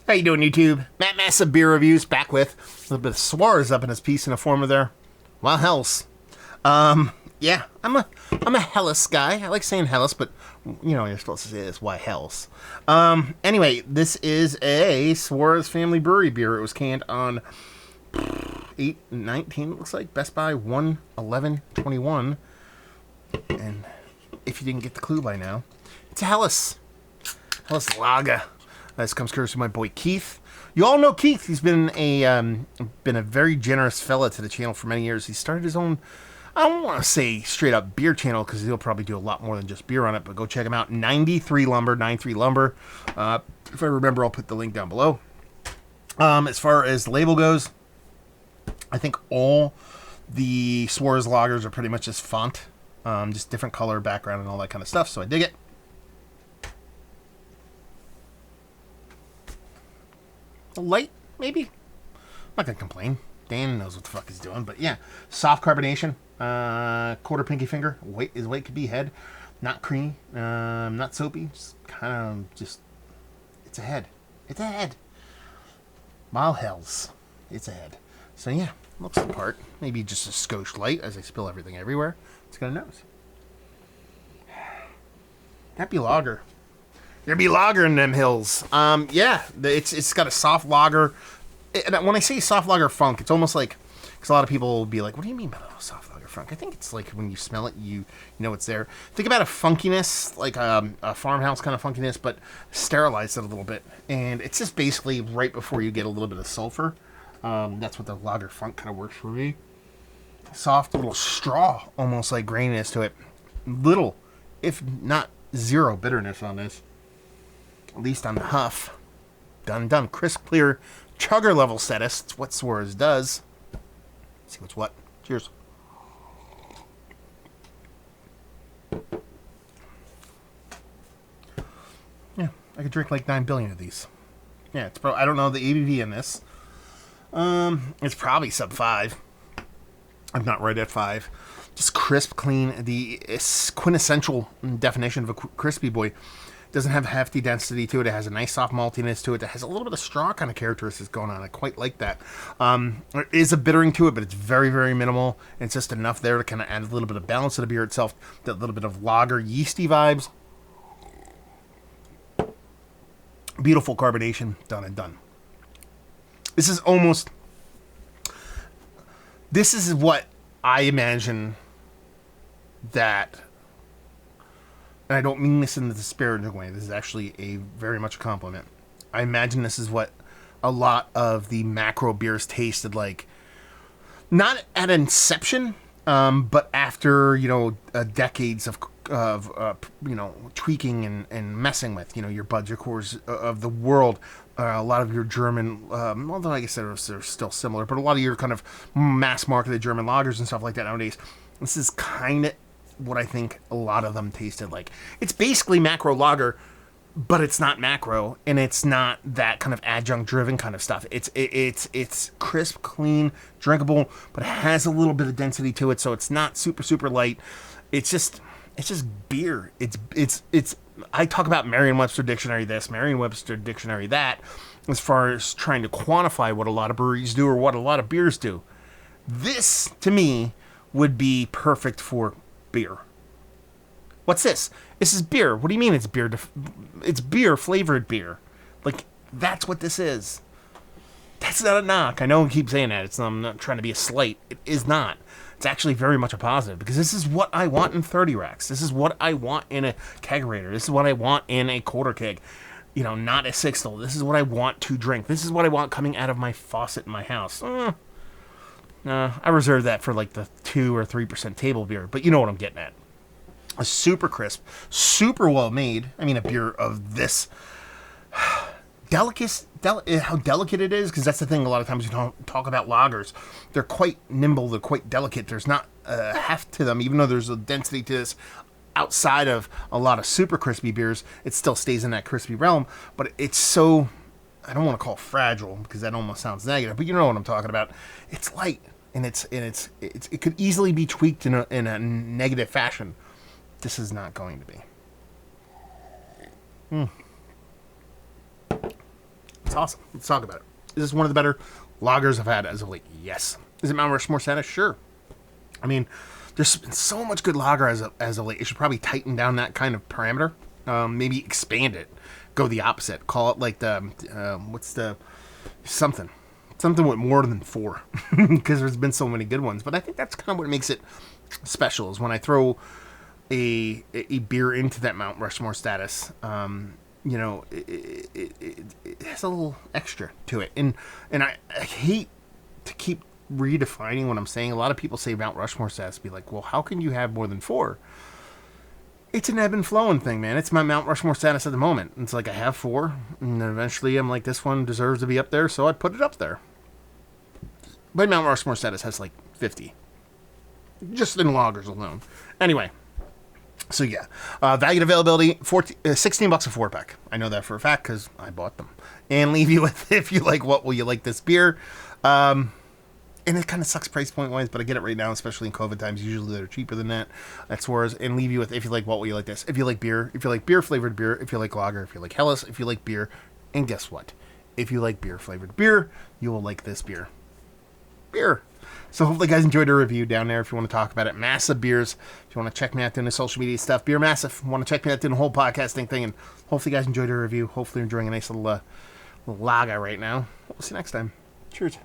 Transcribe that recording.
How you doing, YouTube? Matt Massive Beer Reviews back with a little bit of Suarez up in his piece in the form of their Wild Hells. Yeah, I'm a Hellas guy. I like saying Hellas, but you know you're supposed to say this. Why Hells? Anyway, this is a Suarez Family Brewery beer. It was canned on 8/19. It looks like Best Buy 1/11/21. And if you didn't get the clue by now, it's a Hellas Lager. This comes courtesy of my boy Keith. You all know Keith. He's been a very generous fella to the channel for many years. He started his own, I don't want to say straight up beer channel because he'll probably do a lot more than just beer on it, but go check him out. 93 Lumber. If I remember, I'll put the link down below. As far as the label goes, I think all the Suarez lagers are pretty much just font, just different color, background, and all that kind of stuff, so I dig it. Light, maybe. I'm not gonna complain. Dan knows what the fuck he's doing, but yeah, soft carbonation, quarter pinky finger. Weight could be head, not creamy, not soapy. Just it's a head. It's a head. Wild Hells. It's a head. So yeah, looks the part. Maybe just a skosh light as I spill everything everywhere. It's got a nose. That'd be lager. There'd be lager in them hills. Yeah, it's got a soft lager. And when I say soft lager funk, it's almost like, because a lot of people will be like, what do you mean by a soft lager funk? I think it's like when you smell it, you know it's there. Think about a funkiness, like a farmhouse kind of funkiness, but sterilize it a little bit. And it's just basically right before you get a little bit of sulfur. That's what the lager funk kind of works for me. Soft little straw, almost like graininess to it. Little, if not zero bitterness on this. At least on the huff. Done. Crisp, clear, chugger level status. It's what Suarez does. Let's see what's what. Cheers. Yeah, I could drink like 9 billion of these. Yeah, it's I don't know the ABV in this. It's probably sub 5. I'm not right at 5. Just crisp, clean. The quintessential definition of a crispy boy. Doesn't have hefty density to it. It has a nice soft maltiness to it. It has a little bit of straw kind of characteristics going on. I quite like that. There is a bittering to it, but it's very, very minimal. It's just enough there to kind of add a little bit of balance to the beer itself. That little bit of lager, yeasty vibes. Beautiful carbonation. Done and done. This is what I imagine that... And I don't mean this in the disparaging way. This is actually very much a compliment. I imagine this is what a lot of the macro beers tasted like. Not at inception, but after, decades of tweaking and messing with, your Bud Liqueurs of the world. A lot of your German, although I guess they're still similar, but a lot of your kind of mass marketed German lagers and stuff like that nowadays. This is kind of what I think a lot of them tasted like. It's basically macro lager, but it's not macro, and it's not that kind of adjunct driven kind of stuff. It's crisp, clean, drinkable, but it has a little bit of density to it, so it's not super, super light. It's just beer. It's I talk about Merriam-Webster Dictionary this, Merriam-Webster Dictionary that, as far as trying to quantify what a lot of breweries do or what a lot of beers do. This, to me, would be perfect for beer. What's this? This is beer. What do you mean it's beer? It's beer flavored beer. Like, that's what this is. That's not a knock. I know I keep saying that. I'm not trying to be a slight. It is not. It's actually very much a positive because this is what I want in 30 racks. This is what I want in a kegerator. This is what I want in a quarter keg. Not a sixtel. This is what I want to drink. This is what I want coming out of my faucet in my house. I reserve that for like the 2 or 3% table beer, but you know what I'm getting at. A super crisp, super well made. I mean, a beer of this how delicate it is, because that's the thing. A lot of times you don't talk about lagers. They're quite nimble. They're quite delicate. There's not heft to them, even though there's a density to this. Outside of a lot of super crispy beers, it still stays in that crispy realm, but it's so, I don't want to call it fragile because that almost sounds negative, but you know what I'm talking about. It's light, and it could easily be tweaked in a negative fashion. This is not going to be. It's awesome. Let's talk about it. Is this one of the better lagers I've had as of late? Yes. Is it Mount Rushmore status? Sure. I mean, there's been so much good lager as of late. It should probably tighten down that kind of parameter. Maybe expand it. Go the opposite. Call it like the, what's the, something with more than 4. Because there's been so many good ones. But I think that's kind of what makes it special, is when I throw a beer into that Mount Rushmore status, you know, it has a little extra to it. And I hate to keep redefining what I'm saying. A lot of people say Mount Rushmore status, be like, well, how can you have more than 4? It's an ebb and flowing thing, man. It's my Mount Rushmore status at the moment. It's like I have 4, and then eventually I'm like, this one deserves to be up there, so I put it up there. But Mount Rushmore status has like 50. Just in lagers alone. Anyway. So yeah, value and availability, $16 a 4-pack. I know that for a fact because I bought them. And leave you with, if you like, what will you like this beer? And it kind of sucks price point wise, but I get it right now, especially in COVID times. Usually they're cheaper than that. That's Suarez. And leave you with, if you like, what will you like this? If you like beer, if you like beer flavored beer, if you like lager, if you like Helles, if you like beer, and guess what? If you like beer flavored beer, you will like this beer. Beer. So hopefully you guys enjoyed the review down there. If you want to talk about it, Massive Beers. If you want to check me out doing the social media stuff, Beer Massive. Want to check me out doing the whole podcasting thing, and hopefully you guys enjoyed the review. Hopefully you're enjoying a nice little lager right now. We'll see you next time. Cheers.